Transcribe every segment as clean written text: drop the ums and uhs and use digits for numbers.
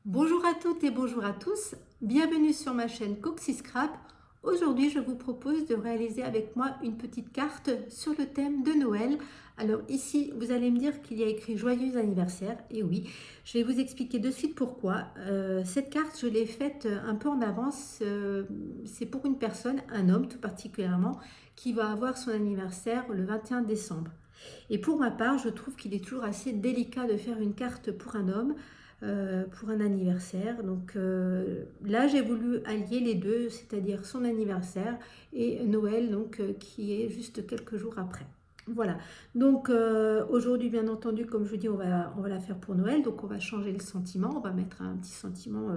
Bonjour à toutes et bonjour à tous, bienvenue sur ma chaîne Coxy Scrap. Aujourd'hui je vous propose de réaliser avec moi une petite carte sur le thème de Noël. Alors ici vous allez me dire qu'il y a écrit joyeux anniversaire, et oui, je vais vous expliquer de suite pourquoi. Cette carte je l'ai faite un peu en avance, c'est pour une personne, un homme tout particulièrement, qui va avoir son anniversaire le 21 décembre. Et pour ma part, je trouve qu'il est toujours assez délicat de faire une carte pour un homme, pour un anniversaire. Donc là, j'ai voulu allier les deux, c'est-à-dire son anniversaire et Noël, donc qui est juste quelques jours après. Voilà, donc aujourd'hui, bien entendu, comme je vous dis, on va la faire pour Noël. Donc on va changer le sentiment, on va mettre un petit sentiment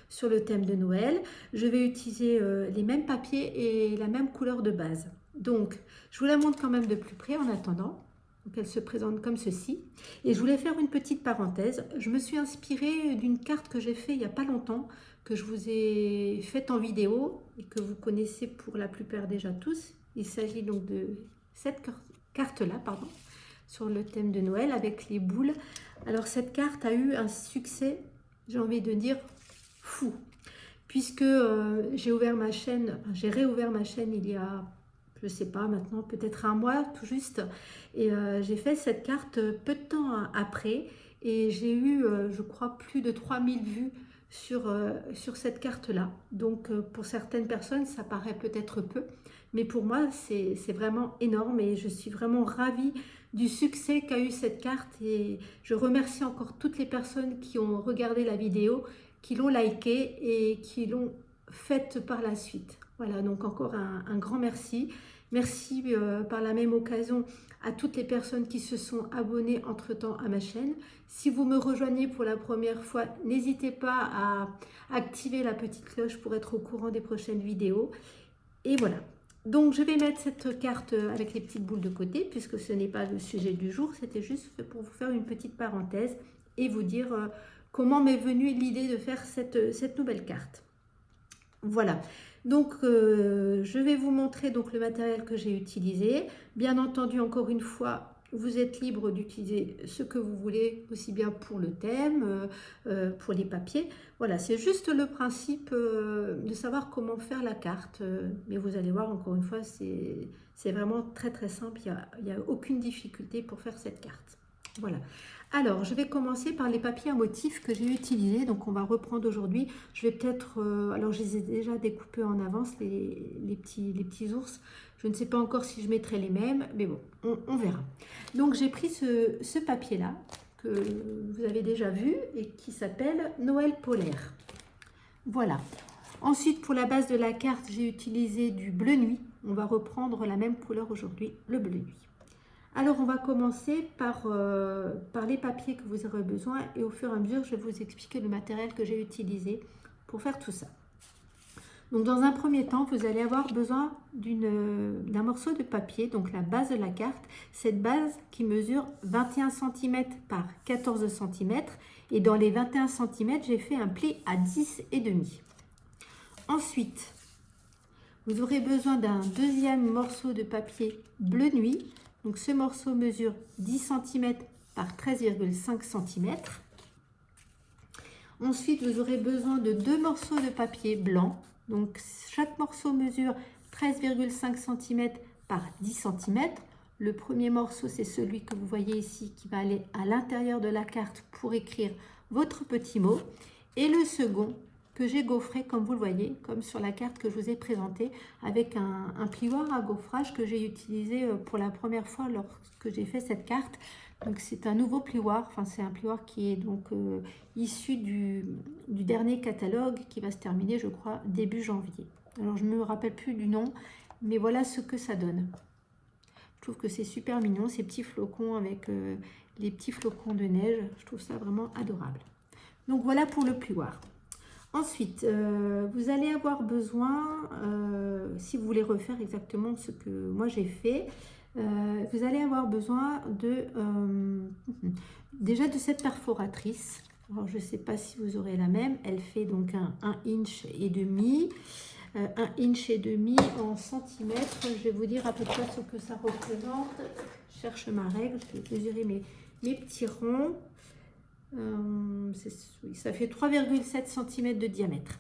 sur le thème de Noël. Je vais utiliser les mêmes papiers et la même couleur de base. Donc je vous la montre quand même de plus près en attendant. Donc elle se présente comme ceci. Et je voulais faire une petite parenthèse. Je me suis inspirée d'une carte que j'ai faite il n'y a pas longtemps, que je vous ai faite en vidéo et que vous connaissez pour la plupart déjà tous. Il s'agit donc de cette carte-là, pardon, sur le thème de Noël avec les boules. Alors cette carte a eu un succès, j'ai envie de dire, fou. Puisque j'ai ouvert ma chaîne, j'ai réouvert ma chaîne il y a, je ne sais pas maintenant, peut-être un mois tout juste. Et j'ai fait cette carte peu de temps après. Et j'ai eu, je crois, plus de 3000 vues sur cette carte-là. Donc pour certaines personnes, ça paraît peut-être peu. Mais pour moi, c'est vraiment énorme. Et je suis vraiment ravie du succès qu'a eu cette carte. Et je remercie encore toutes les personnes qui ont regardé la vidéo, qui l'ont liké et qui l'ont faite par la suite. Voilà, donc encore un grand merci. Merci par la même occasion à toutes les personnes qui se sont abonnées entre-temps à ma chaîne. Si vous me rejoignez pour la première fois, n'hésitez pas à activer la petite cloche pour être au courant des prochaines vidéos. Et voilà. Donc je vais mettre cette carte avec les petites boules de côté puisque ce n'est pas le sujet du jour. C'était juste pour vous faire une petite parenthèse et vous dire comment m'est venue l'idée de faire cette nouvelle carte. Voilà, donc je vais vous montrer donc le matériel que j'ai utilisé. Bien entendu, encore une fois, vous êtes libre d'utiliser ce que vous voulez, aussi bien pour le thème, pour les papiers. Voilà, c'est juste le principe de savoir comment faire la carte. Mais vous allez voir, encore une fois, c'est vraiment très très simple. Il n'y a aucune difficulté pour faire cette carte. Voilà. Alors, je vais commencer par les papiers à motifs que j'ai utilisés. Donc, on va reprendre aujourd'hui. Je vais peut-être... alors, je les ai déjà découpés en avance, les petits ours. Je ne sais pas encore si je mettrai les mêmes, mais bon, on verra. Donc, j'ai pris ce papier-là, que vous avez déjà vu, et qui s'appelle Noël polaire. Voilà. Ensuite, pour la base de la carte, j'ai utilisé du bleu nuit. On va reprendre la même couleur aujourd'hui, le bleu nuit. Alors, on va commencer par les papiers que vous aurez besoin et au fur et à mesure, je vais vous expliquer le matériel que j'ai utilisé pour faire tout ça. Donc, dans un premier temps, vous allez avoir besoin d'un morceau de papier, donc la base de la carte. Cette base qui mesure 21 cm par 14 cm et dans les 21 cm, j'ai fait un pli à 10,5. Ensuite, vous aurez besoin d'un deuxième morceau de papier bleu nuit. Donc ce morceau mesure 10 cm par 13,5 cm. Ensuite, vous aurez besoin de deux morceaux de papier blanc. Donc chaque morceau mesure 13,5 cm par 10 cm. Le premier morceau, c'est celui que vous voyez ici qui va aller à l'intérieur de la carte pour écrire votre petit mot. Et le second, que j'ai gaufré comme vous le voyez, comme sur la carte que je vous ai présentée, avec un plioir à gaufrage que j'ai utilisé pour la première fois lorsque j'ai fait cette carte. Donc c'est un nouveau plioir, enfin c'est un plioir qui est donc issu du dernier catalogue qui va se terminer je crois début janvier. Alors je ne me rappelle plus du nom, mais voilà ce que ça donne. Je trouve que c'est super mignon, ces petits flocons avec les petits flocons de neige, je trouve ça vraiment adorable. Donc voilà pour le plioir. Ensuite, vous allez avoir besoin, si vous voulez refaire exactement ce que moi j'ai fait, vous allez avoir besoin déjà de cette perforatrice. Alors je ne sais pas si vous aurez la même, elle fait donc un 1,5 inch. 1,5 inch en centimètres, je vais vous dire à peu près ce que ça représente. Je cherche ma règle, je vais mesurer mes petits ronds. Oui, ça fait 3,7 cm de diamètre.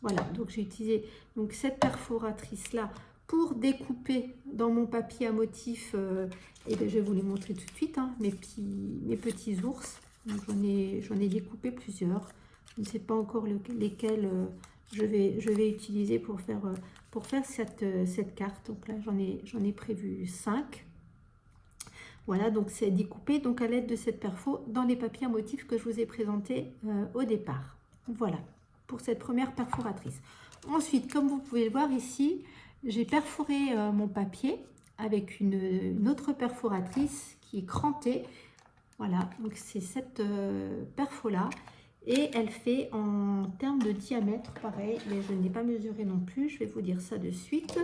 Voilà, donc j'ai utilisé donc cette perforatrice là pour découper dans mon papier à motif. Et bien, je vais vous les montrer tout de suite, hein, mes petits ours. J'en ai découpé plusieurs. Je ne sais pas encore lesquels je vais utiliser pour faire cette carte. Donc là, j'en ai prévu 5. Voilà, donc c'est découpé donc à l'aide de cette perfo dans les papiers à motifs que je vous ai présentés au départ. Voilà, pour cette première perforatrice. Ensuite, comme vous pouvez le voir ici, j'ai perforé mon papier avec une autre perforatrice qui est crantée. Voilà, donc c'est cette perfo-là. Et elle fait en termes de diamètre, pareil, mais je n'ai pas mesuré non plus. Je vais vous dire ça de suite.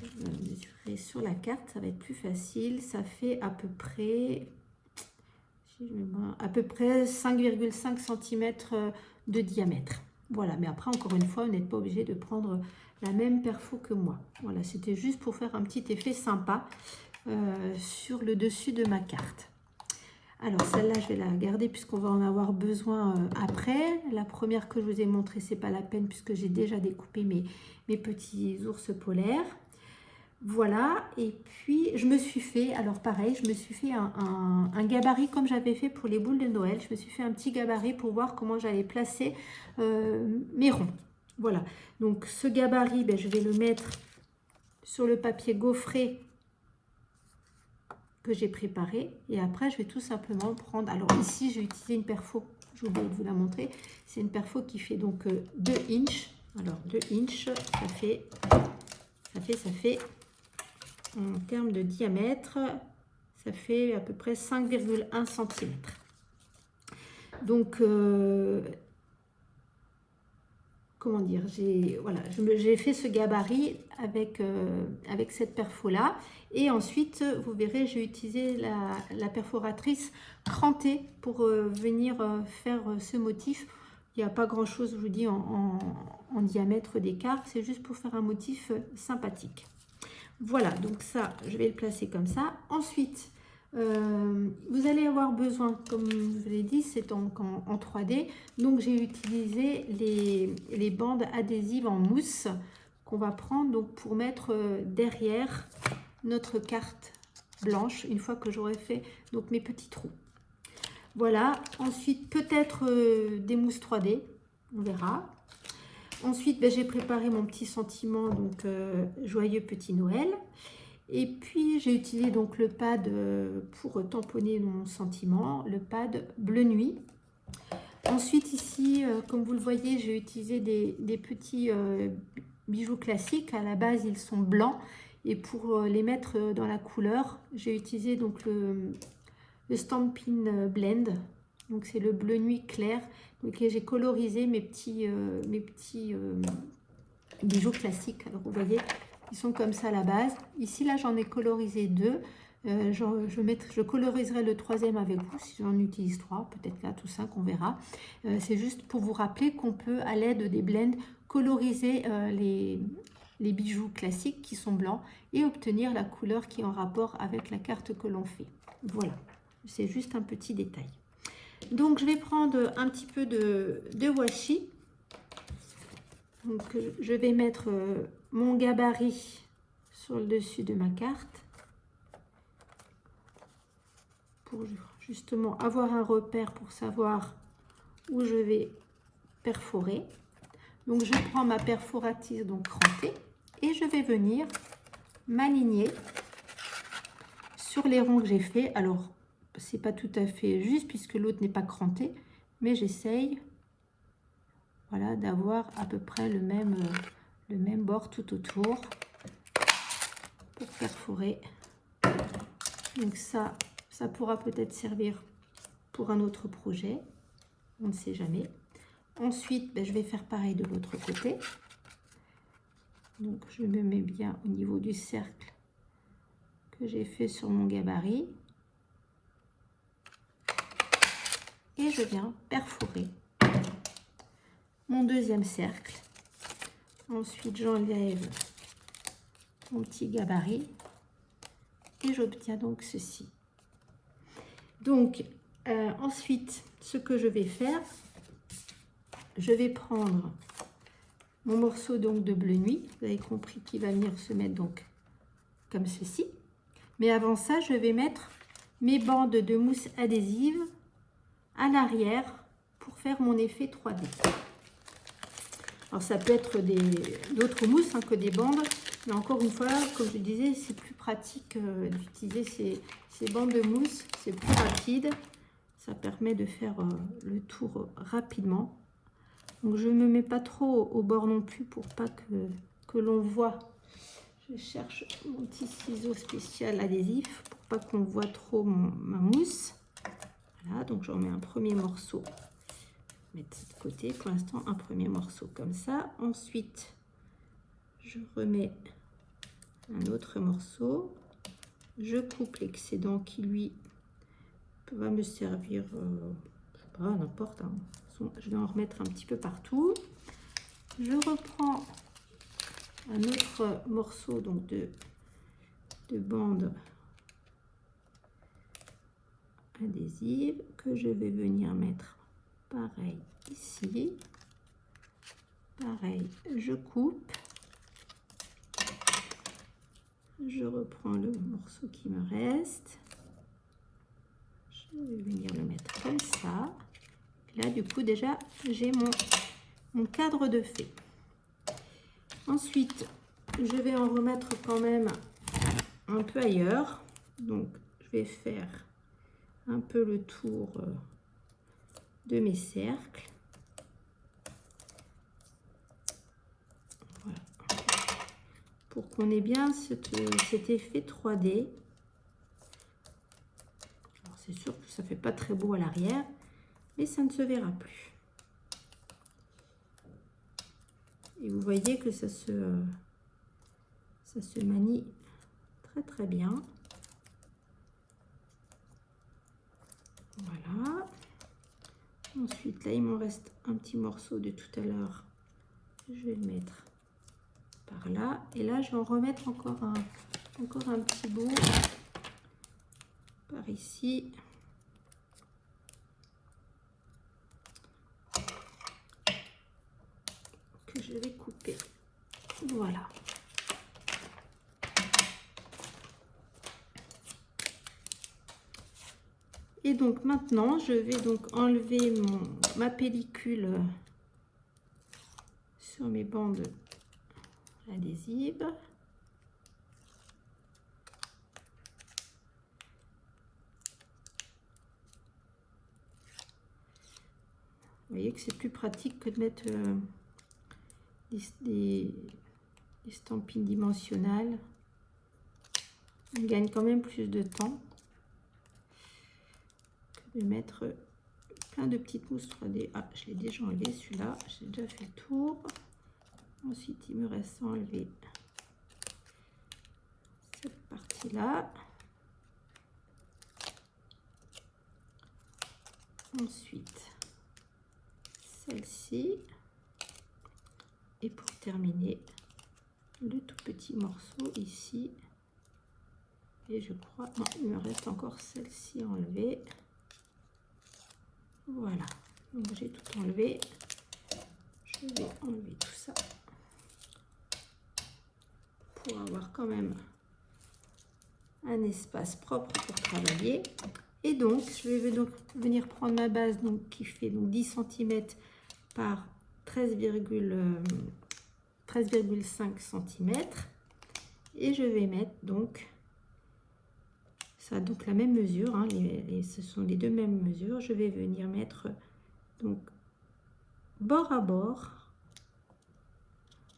Je vais mesurer sur la carte, ça va être plus facile. Ça fait à peu près 5,5 cm de diamètre. Voilà, mais après, encore une fois, vous n'êtes pas obligé de prendre la même perfo que moi. Voilà, c'était juste pour faire un petit effet sympa sur le dessus de ma carte. Alors, celle-là, je vais la garder puisqu'on va en avoir besoin après. La première que je vous ai montrée, c'est pas la peine puisque j'ai déjà découpé mes petits ours polaires. Voilà, et puis je me suis fait, alors pareil, je me suis fait un gabarit comme j'avais fait pour les boules de Noël. Je me suis fait un petit gabarit pour voir comment j'allais placer mes ronds. Voilà, donc ce gabarit, ben, je vais le mettre sur le papier gaufré que j'ai préparé. Et après, je vais tout simplement prendre, alors ici, j'ai utilisé une perfo, j'ai oublié de vous la montrer. C'est une perfo qui fait donc 2 inches. Alors 2 inches, ça fait en termes de diamètre, ça fait à peu près 5,1 cm. Donc, comment dire, j'ai fait ce gabarit avec cette perfo-là. Et ensuite, vous verrez, j'ai utilisé la perforatrice crantée pour venir faire ce motif. Il n'y a pas grand-chose, je vous dis, en diamètre d'écart. C'est juste pour faire un motif sympathique. Voilà, donc ça, je vais le placer comme ça. Ensuite, vous allez avoir besoin, comme je vous l'ai dit, c'est en 3D. Donc, j'ai utilisé les bandes adhésives en mousse qu'on va prendre donc, pour mettre derrière notre carte blanche, une fois que j'aurai fait donc, mes petits trous. Voilà, ensuite, peut-être des mousses 3D, on verra. Ensuite, ben, j'ai préparé mon petit sentiment, donc joyeux petit Noël. Et puis, j'ai utilisé donc le pad pour tamponner mon sentiment, le pad bleu nuit. Ensuite, ici, comme vous le voyez, j'ai utilisé des petits bijoux classiques. À la base, ils sont blancs. Et pour les mettre dans la couleur, j'ai utilisé donc le Stampin' Blend. Donc, c'est le bleu nuit clair. Donc, j'ai colorisé mes petits bijoux classiques. Alors, vous voyez, ils sont comme ça à la base. Ici, là, j'en ai colorisé 2. Je coloriserai le 3e avec vous si j'en utilise 3, peut-être 4 ou 5, on verra. C'est juste pour vous rappeler qu'on peut, à l'aide des blends, coloriser les bijoux classiques qui sont blancs et obtenir la couleur qui est en rapport avec la carte que l'on fait. Voilà, c'est juste un petit détail. Donc, je vais prendre un petit peu de washi. Donc, je vais mettre mon gabarit sur le dessus de ma carte pour justement avoir un repère pour savoir où je vais perforer. Donc, je prends ma perforatrice donc crantée et je vais venir m'aligner sur les ronds que j'ai fait. Alors, c'est pas tout à fait juste puisque l'autre n'est pas cranté, mais j'essaye, voilà, d'avoir à peu près le même bord tout autour pour perforer. Donc ça pourra peut-être servir pour un autre projet, on ne sait jamais. Ensuite, ben, je vais faire pareil de l'autre côté. Donc je me mets bien au niveau du cercle que j'ai fait sur mon gabarit. Et je viens perforer mon deuxième cercle. Ensuite, j'enlève mon petit gabarit et j'obtiens donc ceci. Donc, Ensuite, ce que je vais faire, je vais prendre mon morceau donc de bleu nuit. Vous avez compris qu'il va venir se mettre donc comme ceci. Mais avant ça, je vais mettre mes bandes de mousse adhésive à l'arrière pour faire mon effet 3D. Alors ça peut être d'autres mousses que des bandes, mais encore une fois, comme je disais, c'est plus pratique d'utiliser ces bandes de mousse, c'est plus rapide, ça permet de faire le tour rapidement. Donc je ne me mets pas trop au bord non plus pour pas que l'on voit. Je cherche mon petit ciseau spécial adhésif pour pas qu'on voit trop ma mousse. Voilà, donc j'en mets un premier morceau. Mettre de côté pour l'instant un premier morceau comme ça. Ensuite, je remets un autre morceau. Je coupe l'excédent qui lui va me servir, je sais pas, n'importe. Hein. Je vais en remettre un petit peu partout. Je reprends un autre morceau donc de bande adhésive que je vais venir mettre pareil ici. Pareil, je coupe. Je reprends le morceau qui me reste. Je vais venir le mettre comme ça. Là, du coup, déjà, j'ai mon cadre de fait. Ensuite, je vais en remettre quand même un peu ailleurs. Donc, je vais faire un peu le tour de mes cercles. Voilà. Pour qu'on ait bien cet effet 3D. Alors, c'est sûr que ça ne fait pas très beau à l'arrière, mais ça ne se verra plus. Et vous voyez que ça se manie très très bien. Voilà. Ensuite, là, il m'en reste un petit morceau de tout à l'heure. Je vais le mettre par là. Et là, je vais en remettre encore un petit bout par ici. Que je vais couper. Voilà. Et donc maintenant, je vais donc enlever ma pellicule sur mes bandes adhésives. Vous voyez que c'est plus pratique que de mettre des estampines dimensionnelles. On gagne quand même plus de temps que de mettre plein de petites mousses 3D. Ah, je l'ai déjà enlevé celui-là, j'ai déjà fait le tour. Ensuite, il me reste à enlever cette partie-là. Ensuite, celle-ci. Et pour terminer, le tout petit morceau ici. Et je crois, non, il me reste encore celle-ci enlevée. Voilà, donc j'ai tout enlevé. Je vais enlever tout ça pour avoir quand même un espace propre pour travailler. Et donc, je vais donc venir prendre ma base donc, qui fait donc 10 cm par 13,5 cm. Et je vais mettre donc ça, donc la même mesure, hein, ce sont les deux mêmes mesures. Je vais venir mettre donc bord à bord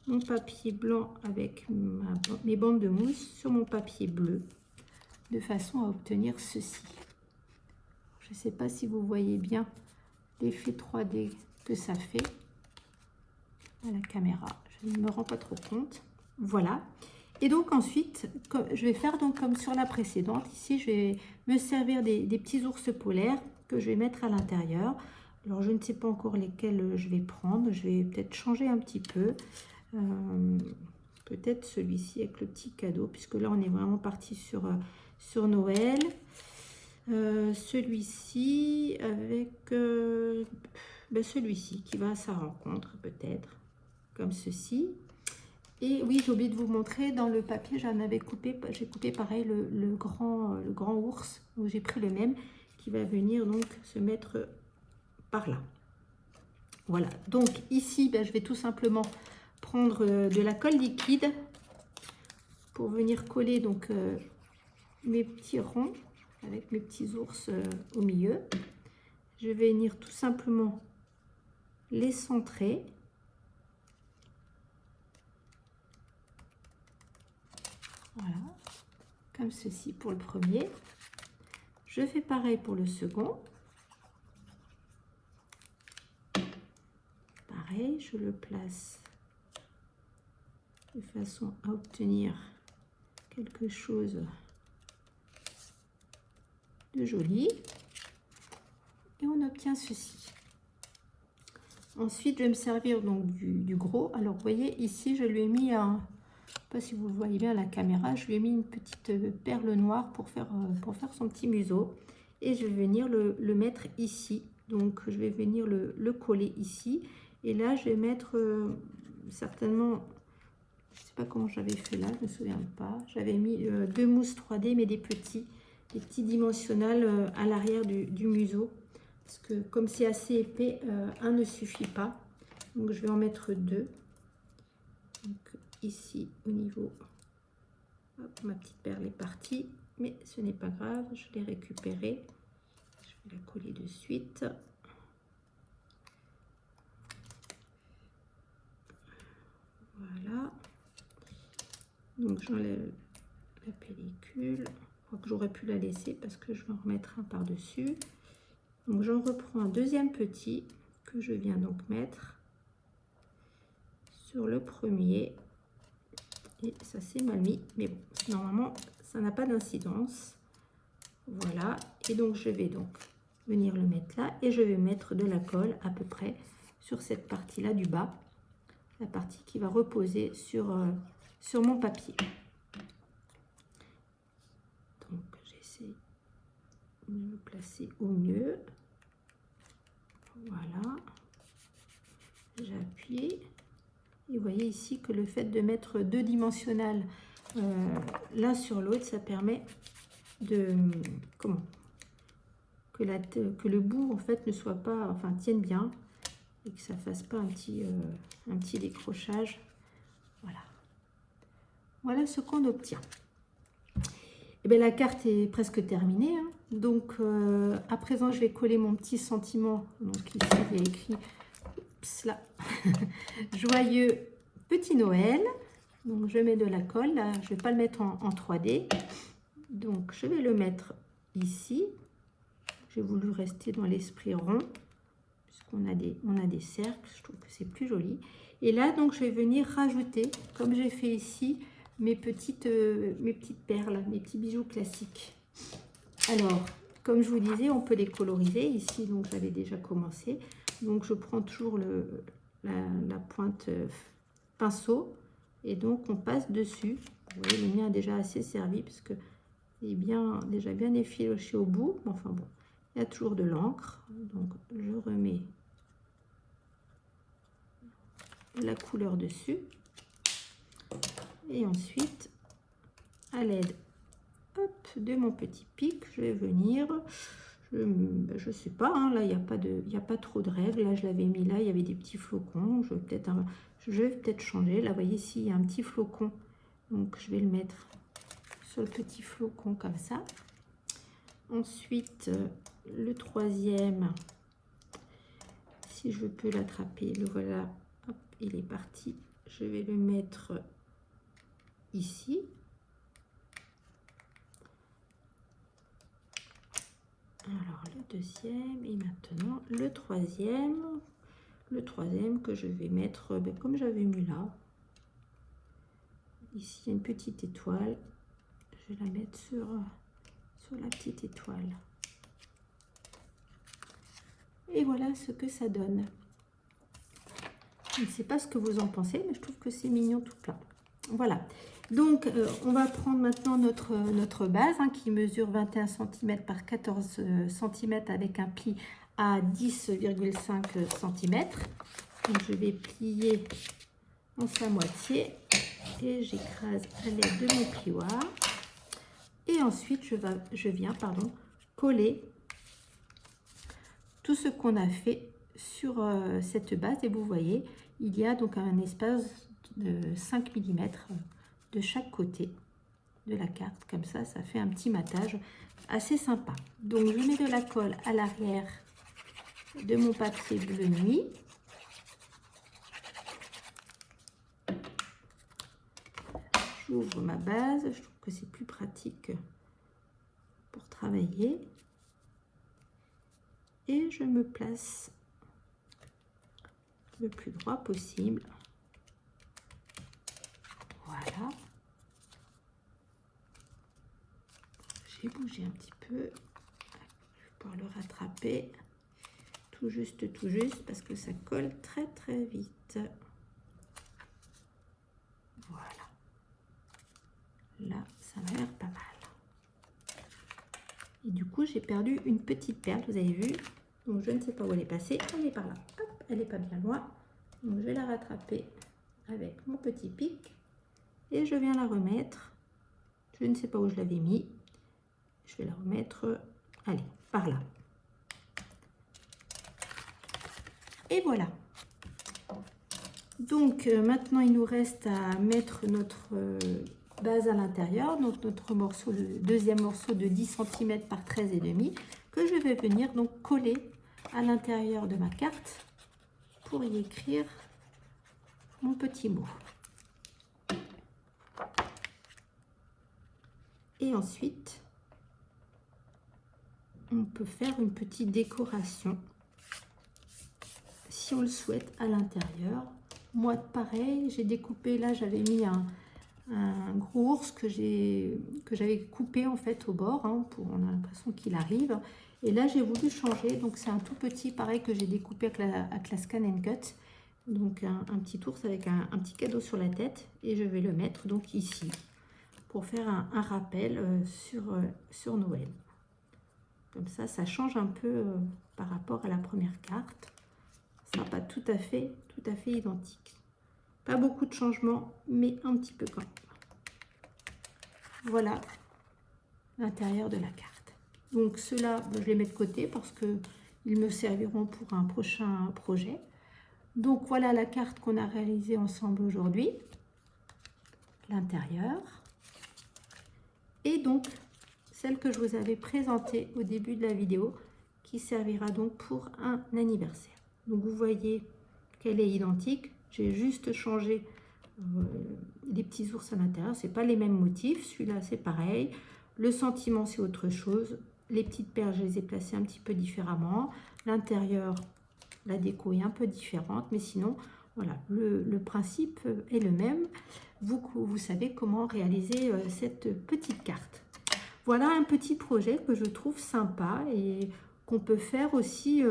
mon papier blanc avec mes bandes de mousse sur mon papier bleu, de façon à obtenir ceci. Je ne sais pas si vous voyez bien l'effet 3D que ça fait à la caméra. Je ne me rends pas trop compte. Voilà. Et donc ensuite, je vais faire donc comme sur la précédente. Ici, je vais me servir des petits ours polaires que je vais mettre à l'intérieur. Alors, je ne sais pas encore lesquels je vais prendre. Je vais peut-être changer un petit peu. Peut-être celui-ci avec le petit cadeau, puisque là, on est vraiment parti sur Noël. Celui-ci avec celui-ci qui va à sa rencontre peut-être, comme ceci. Et oui, j'ai oublié de vous montrer, dans le papier, j'en avais coupé, j'ai coupé pareil le grand ours, où j'ai pris le même, qui va venir donc se mettre par là. Voilà, donc ici, je vais tout simplement prendre de la colle liquide pour venir coller donc mes petits ronds avec mes petits ours au milieu. Je vais venir tout simplement les centrer. Voilà, comme ceci pour le premier. Je fais pareil pour le second. Pareil, je le place de façon à obtenir quelque chose de joli. Et on obtient ceci. Ensuite, je vais me servir donc du gros. Alors, vous voyez, ici, je lui ai mis un... Je ne sais pas si vous le voyez bien à la caméra, je lui ai mis une petite perle noire pour faire son petit museau. Et je vais venir le mettre ici. Donc, je vais venir le coller ici. Et là, je vais mettre certainement... Je ne sais pas comment j'avais fait là, je ne me souviens pas. J'avais mis deux mousses 3D, mais des petits dimensionnels à l'arrière du museau. Parce que comme c'est assez épais, un ne suffit pas. Donc je vais en mettre deux. Donc ici au niveau, hop, ma petite perle est partie, mais ce n'est pas grave, je l'ai récupérée. Je vais la coller de suite. Voilà. Donc j'enlève la pellicule. Je crois que j'aurais pu la laisser parce que je vais en remettre un par-dessus. Donc j'en reprends un deuxième petit que je viens donc mettre sur le premier. Et ça s'est mal mis, mais bon, normalement ça n'a pas d'incidence. Voilà, et donc je vais donc venir le mettre là et je vais mettre de la colle à peu près sur cette partie là du bas, la partie qui va reposer sur mon papier. Donc j'essaie de me placer au mieux. Voilà, j'appuie. Et vous voyez ici que le fait de mettre deux dimensionnels l'un sur l'autre, ça permet de que le bout en fait ne soit pas, enfin tienne bien et que ça fasse pas un petit décrochage. Voilà. Voilà ce qu'on obtient. Et bien la carte est presque terminée, hein. Donc à présent je vais coller mon petit sentiment. Donc ici il y a écrit là. Joyeux petit Noël. Donc je mets de la colle là, je vais pas le mettre en 3D, donc je vais le mettre ici. J'ai voulu rester dans l'esprit rond puisqu'on a des cercles, je trouve que c'est plus joli. Et là donc je vais venir rajouter, comme j'ai fait ici, mes petites perles, mes petits bijoux classiques. Alors comme je vous disais, on peut les coloriser ici, donc j'avais déjà commencé. Donc je prends toujours la pointe pinceau et donc on passe dessus. Vous voyez, le mien a déjà assez servi parce que il est déjà bien effiloché au bout. Enfin bon, il y a toujours de l'encre, donc je remets la couleur dessus et ensuite à l'aide de mon petit pic, je vais venir, je sais pas, hein, là il n'y a pas trop de règles. Là je l'avais mis là, il y avait des petits flocons, je vais peut-être changer. Là vous voyez ici il y a un petit flocon, donc je vais le mettre sur le petit flocon comme ça. Ensuite le troisième, si je peux l'attraper, le voilà, hop, il est parti. Je vais le mettre ici. Alors le deuxième et maintenant le troisième que je vais mettre comme j'avais mis là. Ici il y a une petite étoile, je vais la mettre sur la petite étoile. Et voilà ce que ça donne. Je ne sais pas ce que vous en pensez, mais je trouve que c'est mignon tout plein. Voilà. Donc, on va prendre maintenant notre base qui mesure 21 cm par 14 cm avec un pli à 10,5 cm. Donc, je vais plier en sa moitié et j'écrase à l'aide de mon plioir. Et ensuite, je viens coller tout ce qu'on a fait sur cette base. Et vous voyez, il y a donc un espace de 5 mm de chaque côté de la carte. Comme ça, ça fait un petit matage assez sympa. Donc, je mets de la colle à l'arrière de mon papier bleu nuit. J'ouvre ma base. Je trouve que c'est plus pratique pour travailler. Et je me place le plus droit possible. Voilà. J'ai bougé un petit peu. Je vais pouvoir le rattraper tout juste, parce que ça colle très très vite. Voilà. Là, ça m'a l'air pas mal. Et du coup, j'ai perdu une petite perle, vous avez vu. Donc, je ne sais pas où elle est passée. Elle est par là. Hop, elle n'est pas bien loin. Donc, je vais la rattraper avec mon petit pic. Et je viens la remettre. Je ne sais pas où je l'avais mis. Je vais la remettre, allez, par là. Et voilà. Donc, maintenant, il nous reste à mettre notre base à l'intérieur. Donc, notre morceau, le deuxième morceau de 10 cm par 13,5 que je vais venir donc coller à l'intérieur de ma carte pour y écrire mon petit mot. Et ensuite, on peut faire une petite décoration si on le souhaite à l'intérieur. Moi, pareil, j'ai découpé, là j'avais mis un gros ours que j'avais coupé en fait au bord, on a l'impression qu'il arrive. Et là j'ai voulu changer, donc c'est un tout petit, pareil, que j'ai découpé avec la Scan & Cut. Donc un petit ours avec un petit cadeau sur la tête, et je vais le mettre donc ici pour faire un rappel sur Noël. Comme ça change un peu par rapport à la première carte. Ce ne sera pas tout à fait identique. Pas beaucoup de changements, mais un petit peu quand même. Voilà l'intérieur de la carte. Donc ceux-là, je les mets de côté parce qu'ils me serviront pour un prochain projet. Donc voilà la carte qu'on a réalisée ensemble aujourd'hui. L'intérieur. Et donc celle que je vous avais présentée au début de la vidéo, qui servira donc pour un anniversaire. Donc vous voyez qu'elle est identique. J'ai juste changé les petits ours à l'intérieur. C'est pas les mêmes motifs. Celui-là, c'est pareil. Le sentiment, c'est autre chose. Les petites perles, je les ai placées un petit peu différemment. L'intérieur, la déco est un peu différente. Mais sinon, voilà, le principe est le même. Vous savez comment réaliser cette petite carte. Voilà un petit projet que je trouve sympa et qu'on peut faire aussi,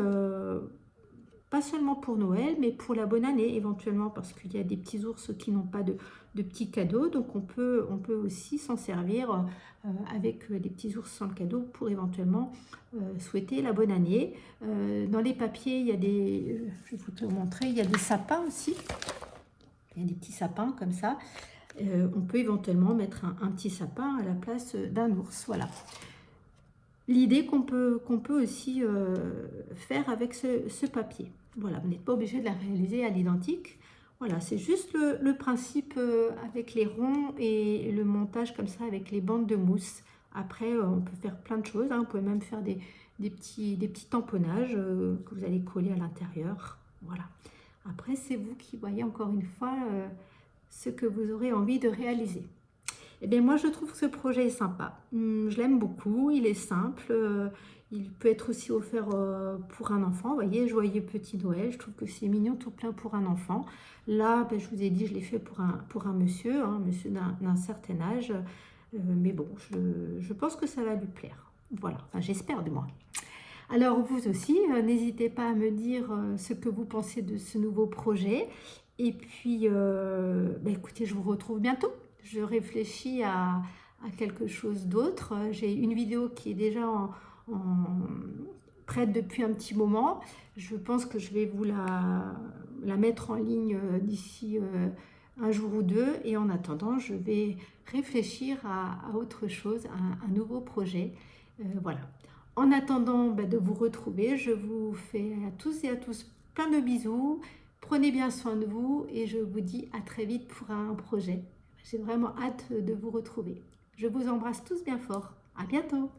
pas seulement pour Noël, mais pour la bonne année éventuellement, parce qu'il y a des petits ours qui n'ont pas de petits cadeaux. Donc on peut aussi s'en servir avec des petits ours sans le cadeau pour éventuellement souhaiter la bonne année. Dans les papiers, il y a je vais vous montrer, il y a des sapins aussi. Il y a des petits sapins comme ça. On peut éventuellement mettre un petit sapin à la place d'un ours. Voilà. L'idée qu'on peut aussi faire avec ce papier. Voilà, vous n'êtes pas obligé de la réaliser à l'identique. Voilà, c'est juste le principe avec les ronds et le montage comme ça avec les bandes de mousse. Après, on peut faire plein de choses. Vous pouvez même faire des petits tamponnages que vous allez coller à l'intérieur. Voilà. Après, c'est vous qui voyez encore une fois ce que vous aurez envie de réaliser. Eh bien, moi, je trouve que ce projet est sympa. Je l'aime beaucoup, il est simple. Il peut être aussi offert pour un enfant. Vous voyez, joyeux petit Noël. Je trouve que c'est mignon tout plein pour un enfant. Là, je vous ai dit, je l'ai fait pour un monsieur, monsieur d'un certain âge. Mais bon, je pense que ça va lui plaire. Voilà, enfin, j'espère du moins. Alors vous aussi, n'hésitez pas à me dire ce que vous pensez de ce nouveau projet. Et puis, écoutez, je vous retrouve bientôt. Je réfléchis à quelque chose d'autre. J'ai une vidéo qui est déjà prête depuis un petit moment. Je pense que je vais vous la mettre en ligne d'ici un jour ou deux. Et en attendant, je vais réfléchir à autre chose, à un nouveau projet. Voilà. En attendant de vous retrouver, je vous fais à tous et à tous plein de bisous. Prenez bien soin de vous et je vous dis à très vite pour un projet. J'ai vraiment hâte de vous retrouver. Je vous embrasse tous bien fort. À bientôt.